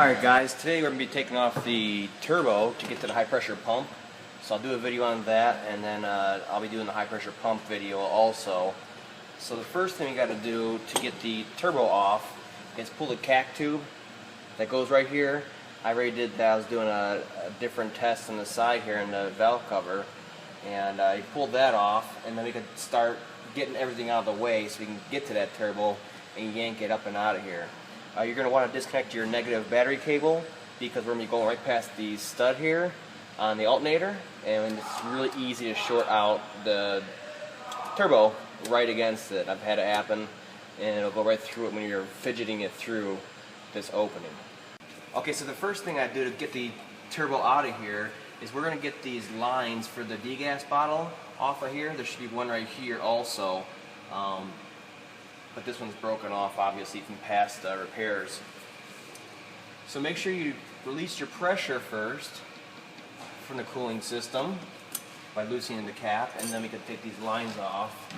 Alright guys, today we're going to be taking off the turbo to get to the high pressure pump. So I'll do a video on that, and then I'll be doing the high pressure pump video also. So the first thing we got to do to get the turbo off is pull the cack tube that goes right here. I already did that. I was doing a different test on the side here in the valve cover, and you pulled that off, and then we could start getting everything out of the way so we can get to that turbo and yank it up and out of here. You're going to want to disconnect your negative battery cable because we're going to be going right past the stud here on the alternator, and it's really easy to short out the turbo right against it. I've had it happen, and it'll go right through it when you're fidgeting it through this opening. Okay, so the first thing I do to get the turbo out of here is we're going to get these lines for the degas bottle off of here. There should be one right here also. But this one's broken off obviously from past repairs. So make sure you release your pressure first from the cooling system by loosening the cap, and then we can take these lines off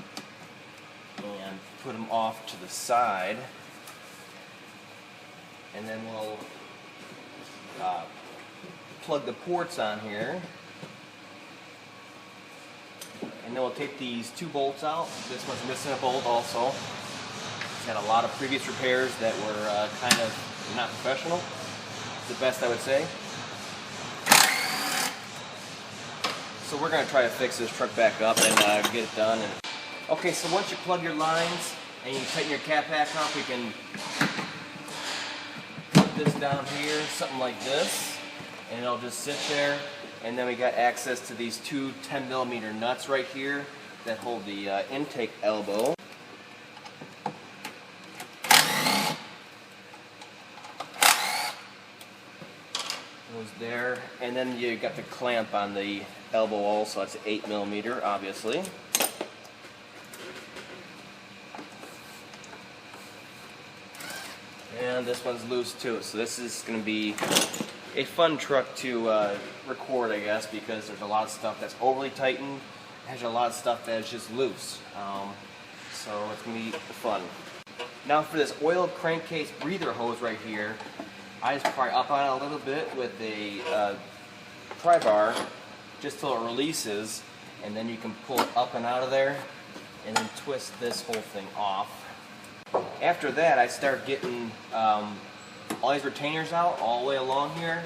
and put them off to the side, and then we'll plug the ports on here, and then we'll take these two bolts out. This one's missing a bolt also. Had a lot of previous repairs that were kind of not professional. It's the best I would say. So we're going to try to fix this truck back up and get it done. Okay, so once you plug your lines and you tighten your cap back up, we can put this down here, something like this, and it'll just sit there. And then we got access to these two 10mm nuts right here that hold the intake elbow. There, and then you got the clamp on the elbow also. It's 8mm obviously. And this one's loose too, so this is going to be a fun truck to record, I guess, because there's a lot of stuff that's overly tightened. There's a lot of stuff that's just loose, so it's going to be fun. Now for this oil crankcase breather hose right here, I just pry up on it a little bit with a pry bar just till it releases, and then you can pull it up and out of there and then twist this whole thing off. After that, I start getting all these retainers out all the way along here.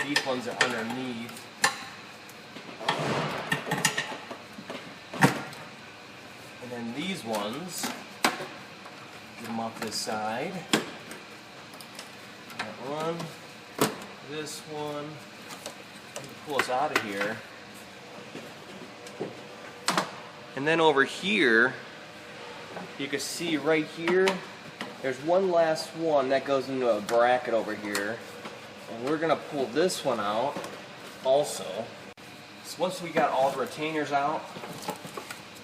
These ones are underneath. And then these ones, get them off this side. One, this one, pull us out of here, and then over here you can see right here there's one last one that goes into a bracket over here, and we're gonna pull this one out also. So once we got all the retainers out,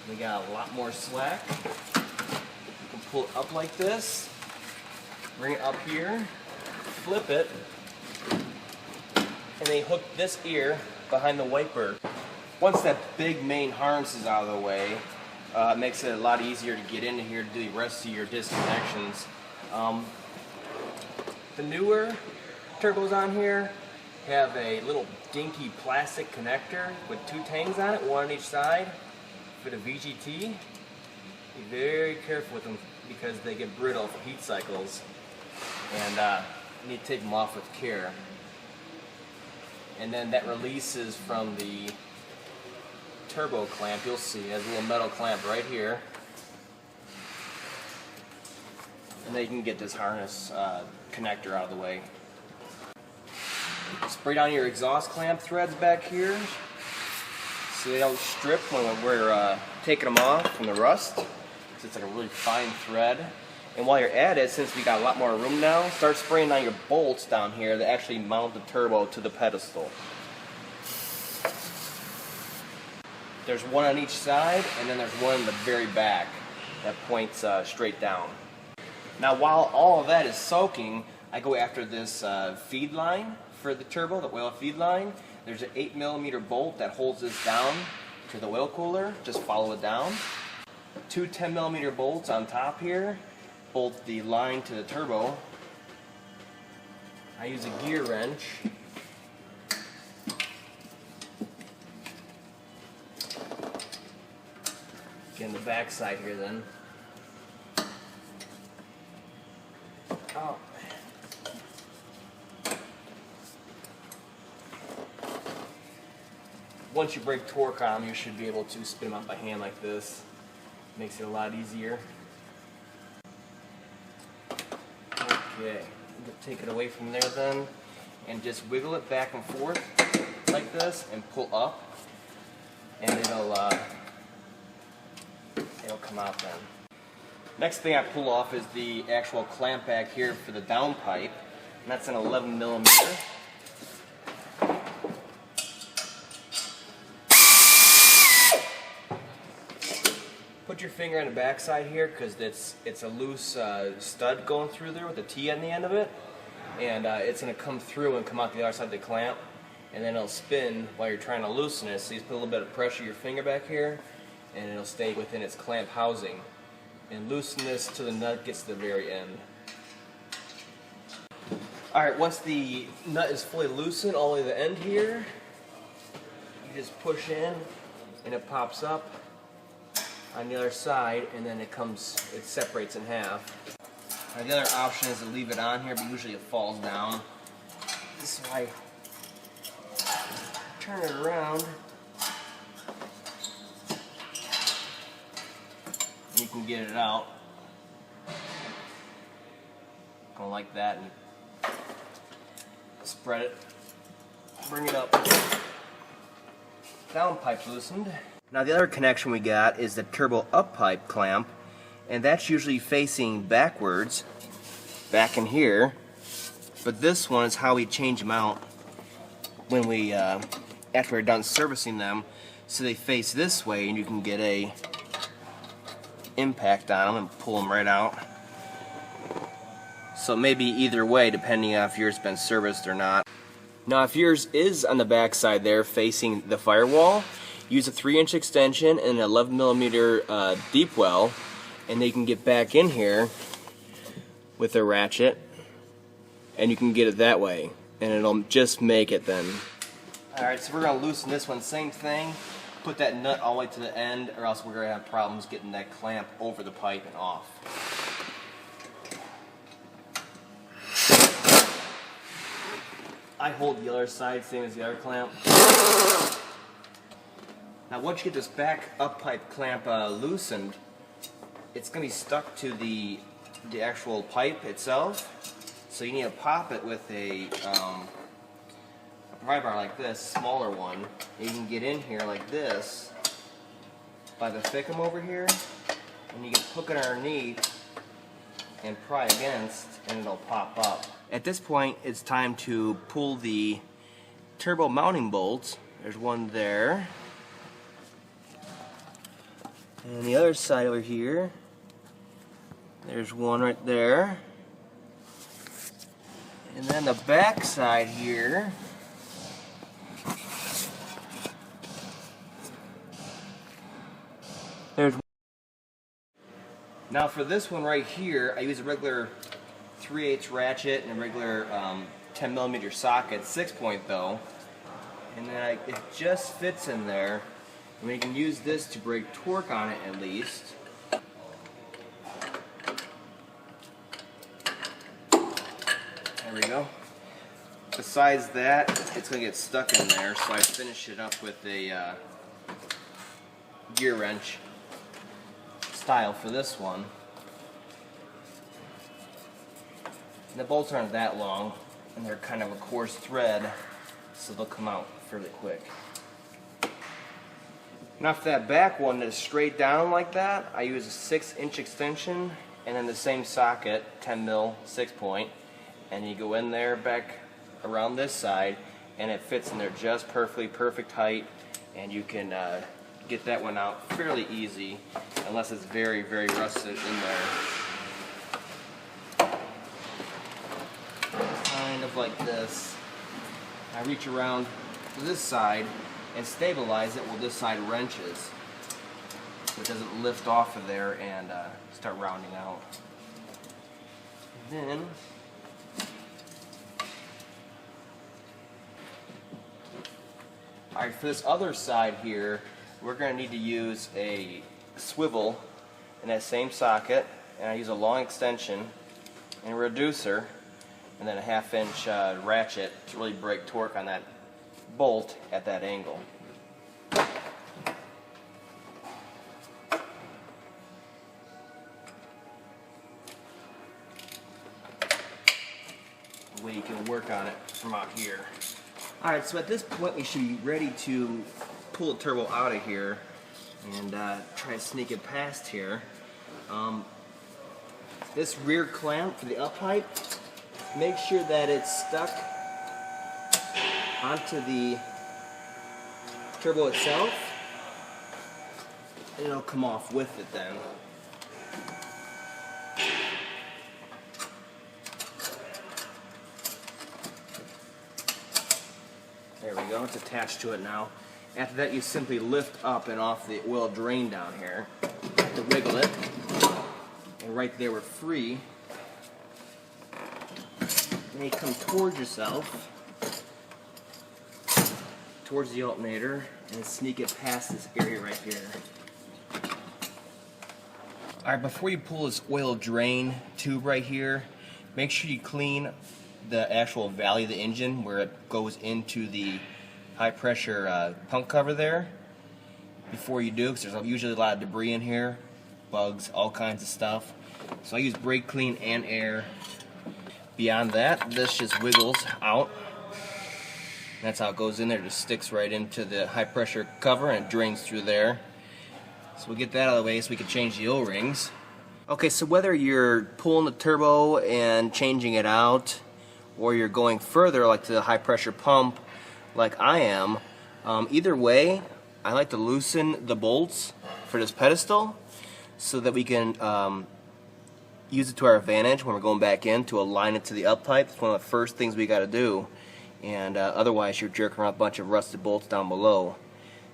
we got a lot more slack. We can pull it up like this, bring it up here, flip it, and then hook this ear behind the wiper. Once that big main harness is out of the way, it makes it a lot easier to get into here to do the rest of your disconnections. The newer turbos on here have a little dinky plastic connector with two tangs on it, one on each side for the VGT. Be very careful with them because they get brittle for heat cycles, and you need to take them off with care. And then that releases from the turbo clamp. You'll see it has a little metal clamp right here, and then you can get this harness connector out of the way. Spray down your exhaust clamp threads back here so they don't strip when we're taking them off from the rust, because it's like a really fine thread. And while you're at it, since we got a lot more room now, start spraying on your bolts down here that actually mount the turbo to the pedestal. There's one on each side, and then there's one in the very back that points straight down. Now while all of that is soaking, I go after this feed line for the turbo, the oil feed line. There's an 8mm bolt that holds this down to the oil cooler. Just follow it down. Two 10mm bolts on top here bolt the line to the turbo, I use a gear wrench. Get in the back side here then. Oh. Once you break torque on them, you should be able to spin them up by hand like this. Makes it a lot easier. Okay, take it away from there then, and just wiggle it back and forth like this, and pull up, and it'll come out then. Next thing I pull off is the actual clamp back here for the down pipe, and that's an 11 millimeter. Put your finger on the back side here, because it's a loose stud going through there with a T on the end of it, and it's going to come through and come out the other side of the clamp, and then it'll spin while you're trying to loosen it. So you just put a little bit of pressure your finger back here, and it'll stay within its clamp housing. And loosen this till the nut gets to the very end. Alright, once the nut is fully loosened all the way to the end here, you just push in and it pops up on the other side, and then it separates in half. Now, the other option is to leave it on here, but usually it falls down. This is why I turn it around. And you can get it out. Going like that, and spread it. Bring it up. Down pipe loosened. Now the other connection we got is the turbo up pipe clamp, and that's usually facing backwards, back in here. But this one is how we change them out when we, after we're done servicing them, so they face this way, and you can get a impact on them and pull them right out. So maybe either way, depending on if yours has been serviced or not. Now if yours is on the back side there facing the firewall, use a 3-inch extension and an 11 millimeter deep well, and they can get back in here with a ratchet, and you can get it that way, and it'll just make it then. Alright, so we're going to loosen this one, same thing. Put that nut all the way to the end, or else we're going to have problems getting that clamp over the pipe and off. I hold the other side, same as the other clamp. Now once you get this back up pipe clamp loosened, it's going to be stuck to the actual pipe itself. So you need to pop it with a pry bar like this, smaller one. You can get in here like this by the thickum over here, and you can hook it underneath and pry against, and it'll pop up. At this point, it's time to pull the turbo mounting bolts. There's one there. And the other side over here, there's one right there. And then the back side here, there's one. Now for this one right here, I use a regular 3/8 ratchet and a regular 10 millimeter socket, 6-point though, and then it just fits in there. And we can use this to break torque on it at least. There we go. Besides that, it's going to get stuck in there, so I finish it up with a gear wrench style for this one. And the bolts aren't that long, and they're kind of a coarse thread, so they'll come out fairly quick. Now for that back one that is straight down like that, I use a 6-inch extension and then the same socket, 10 mil 6-point, and you go in there back around this side, and it fits in there just perfectly, perfect height, and you can get that one out fairly easy, unless it's very, very rusted in there. Kind of like this. I reach around to this side and stabilize it while this side wrenches, so it doesn't lift off of there and start rounding out. And then Alright, for this other side here, we're going to need to use a swivel in that same socket, and I use a long extension and a reducer, and then a 1/2 inch ratchet to really break torque on that bolt at that angle. The way you can work on it from out here. Alright, so at this point we should be ready to pull the turbo out of here and try to sneak it past here. This rear clamp for the up pipe, make sure that it's stuck onto the turbo itself, and it'll come off with it then. There we go, it's attached to it now. After that, you simply lift up and off the oil drain down here to wiggle it, and right there we're free. Then you come towards yourself, towards the alternator, and sneak it past this area right here. Alright, before you pull this oil drain tube right here, make sure you clean the actual valley of the engine where it goes into the high pressure pump cover there before you do, because there's usually a lot of debris in here, bugs, all kinds of stuff. So I use brake clean and air. Beyond that, this just wiggles out. That's how it goes in there, just sticks right into the high pressure cover and it drains through there. So we'll get that out of the way so we can change the O-rings. Okay, so whether you're pulling the turbo and changing it out, or you're going further like to the high pressure pump like I am, either way I like to loosen the bolts for this pedestal so that we can use it to our advantage when we're going back in to align it to the up pipe. It's one of the first things we got to do, and otherwise you're jerking around a bunch of rusted bolts down below.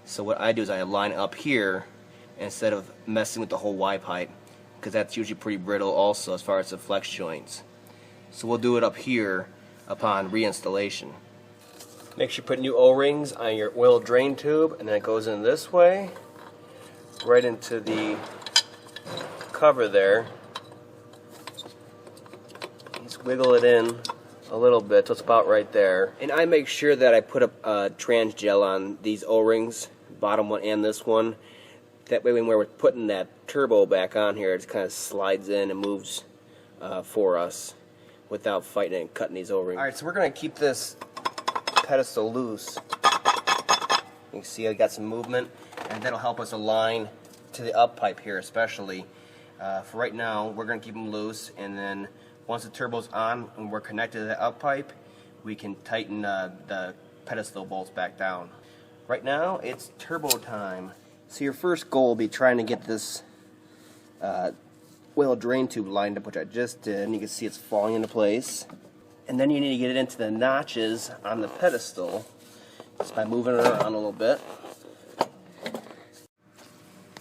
So what I do is I align it up here instead of messing with the whole Y pipe, because that's usually pretty brittle also as far as the flex joints. So we'll do it up here upon reinstallation. Make sure you put new O-rings on your oil drain tube, and then it goes in this way, right into the cover there. Just wiggle it in a little bit so it's about right there. And I make sure that I put a trans gel on these O-rings, bottom one and this one. That way when we're putting that turbo back on here, it just kind of slides in and moves for us without fighting and cutting these O-rings. Alright, so we're going to keep this pedestal loose. You can see I got some movement, and that'll help us align to the up pipe here especially. For right now, we're going to keep them loose, and then once the turbo's on and we're connected to the up pipe, we can tighten the pedestal bolts back down. Right now, it's turbo time. So your first goal will be trying to get this oil drain tube lined up, which I just did, and you can see it's falling into place. And then you need to get it into the notches on the pedestal just by moving it around a little bit.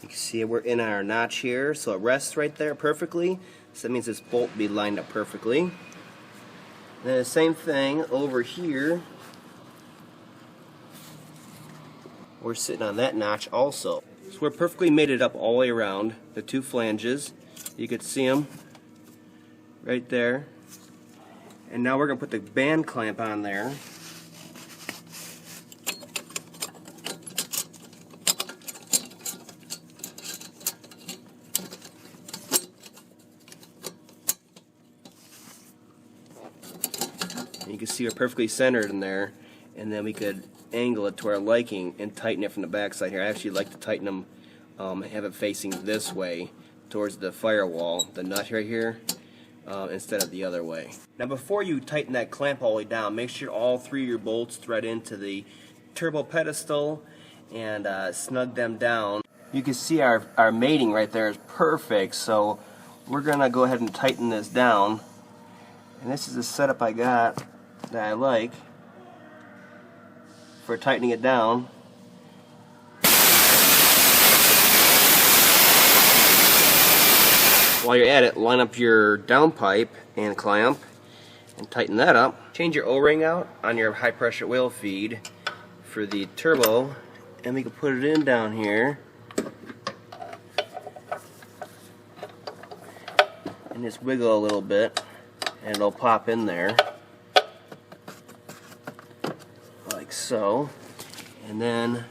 You can see we're in our notch here, so it rests right there perfectly. So that means this bolt will be lined up perfectly. And then the same thing over here. We're sitting on that notch also. So we're perfectly mated up all the way around the two flanges. You could see them right there. And now we're going to put the band clamp on there. And you can see we're perfectly centered in there, and then we could angle it to our liking and tighten it from the back side here. I actually like to tighten them, have it facing this way towards the firewall, the nut right here, instead of the other way. Now before you tighten that clamp all the way down, make sure all three of your bolts thread into the turbo pedestal and snug them down. You can see our mating right there is perfect, so we're going to go ahead and tighten this down. And this is the setup I got that I like for tightening it down. While you're at it, line up your downpipe and clamp and tighten that up. Change your O-ring out on your high pressure oil feed for the turbo, and we can put it in down here and just wiggle a little bit, and it'll pop in there like so. And then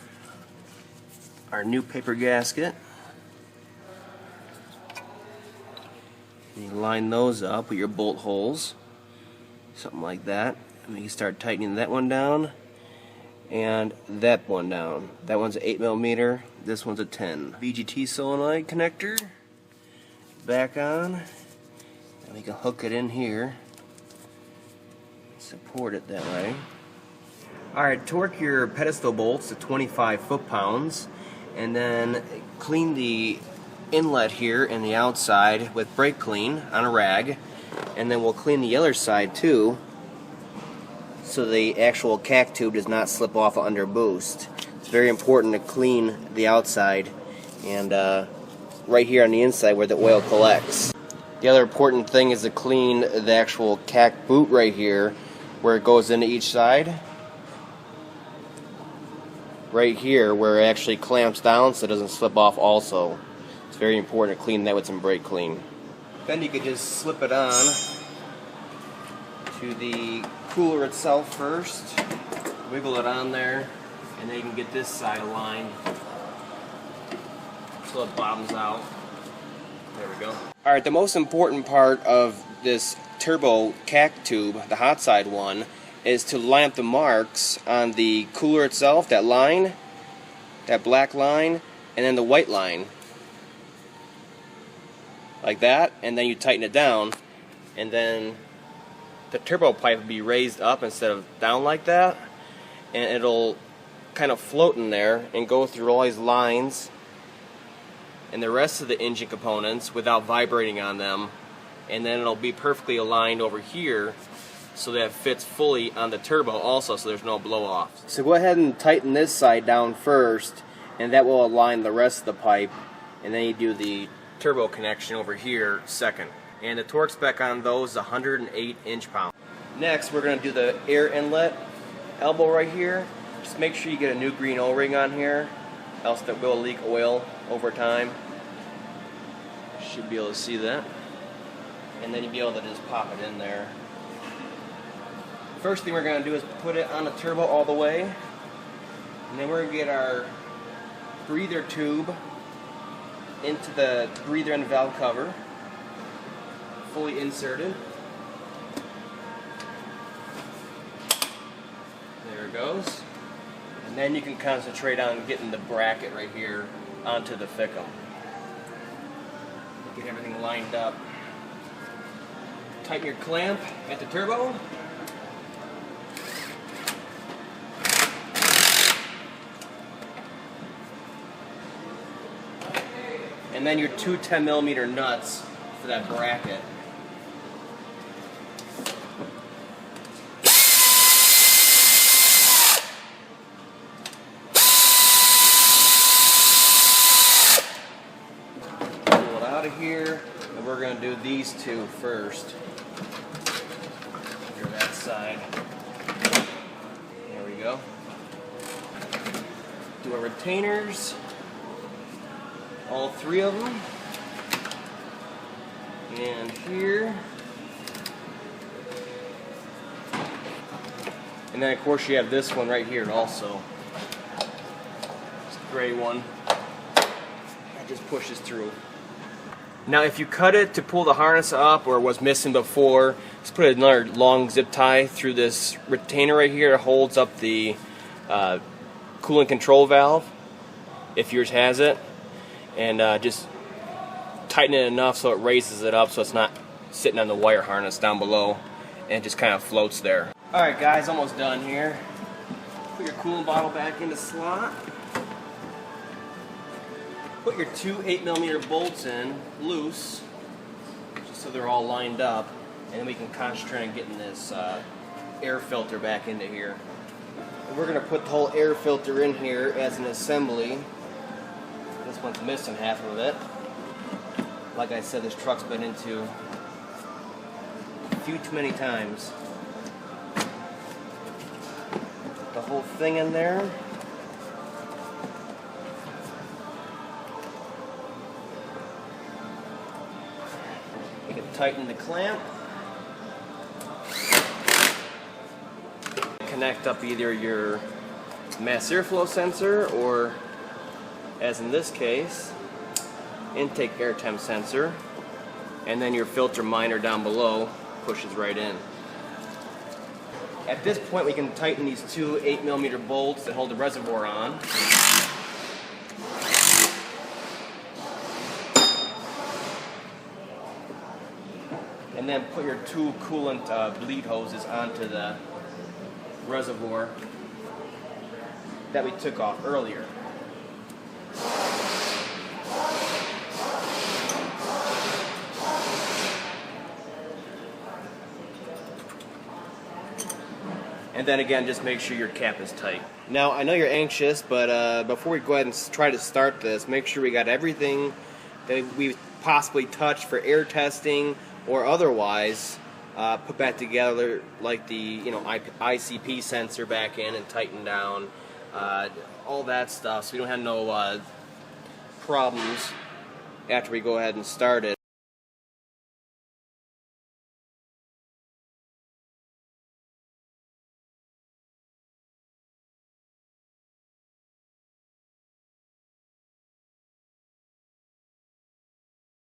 our new paper gasket, you line those up with your bolt holes, something like that, and we can start tightening that one down and that one down. That one's an 8mm, this one's a 10. VGT solenoid connector back on, and we can hook it in here, support it that way. Alright, torque your pedestal bolts to 25 foot-pounds, and then clean the inlet here and the outside with brake clean on a rag, and then we'll clean the other side too, so the actual cack tube does not slip off under boost. It's very important to clean the outside and right here on the inside where the oil collects. The other important thing is to clean the actual cack boot right here where it goes into each side. Right here where it actually clamps down so it doesn't slip off also. It's very important to clean that with some brake clean. Then you could just slip it on to the cooler itself first, wiggle it on there, and then you can get this side aligned so it bottoms out. There we go. Alright, the most important part of this turbo cack tube, the hot side one, is to line up the marks on the cooler itself, that line, that black line, and then the white line. Like that, and then you tighten it down, and then the turbo pipe will be raised up instead of down like that, and it'll kind of float in there and go through all these lines and the rest of the engine components without vibrating on them, and then it'll be perfectly aligned over here so that it fits fully on the turbo also, so there's no blow off. So go ahead and tighten this side down first, and that will align the rest of the pipe, and then you do the turbo connection over here second. And the torque spec on those is 108 inch-pounds. Next, we're going to do the air inlet elbow right here. Just make sure you get a new green O-ring on here, else that will leak oil over time. Should be able to see that. And then you'll be able to just pop it in there. First thing we're going to do is put it on the turbo all the way, and then we're going to get our breather tube into the breather and valve cover, fully inserted. There it goes. And then you can concentrate on getting the bracket right here onto the fickum. Get everything lined up. Tighten your clamp at the turbo. And then your two 10mm nuts for that bracket. Pull it out of here, and we're going to do these two first. Here, that side. There we go. Do our retainers. All three of them, and here, and then of course you have this one right here also, this gray one that just pushes through. Now if you cut it to pull the harness up or was missing before, just put another long zip tie through this retainer right here. It holds up the coolant control valve if yours has it. And just tighten it enough so it raises it up so it's not sitting on the wire harness down below, and it just kind of floats there. Alright guys, almost done here. Put your coolant bottle back in the slot. Put your two 8mm bolts in loose, just so they're all lined up, and then we can concentrate on getting this air filter back into here. And we're going to put the whole air filter in here as an assembly. This one's missing half of it. Like I said, this truck's been into a few too many times. The whole thing in there. You can tighten the clamp. Connect up either your mass airflow sensor or, as in this case, intake air temp sensor, and then your filter miner down below pushes right in. At this point we can tighten these two 8mm bolts that hold the reservoir on. And then put your two coolant bleed hoses onto the reservoir that we took off earlier. And then again, just make sure your cap is tight. Now, I know you're anxious, but before we go ahead and try to start this, make sure we got everything that we possibly touched for air testing or otherwise put back together, like the ICP sensor back in and tighten down, all that stuff, so we don't have no problems after we go ahead and start it.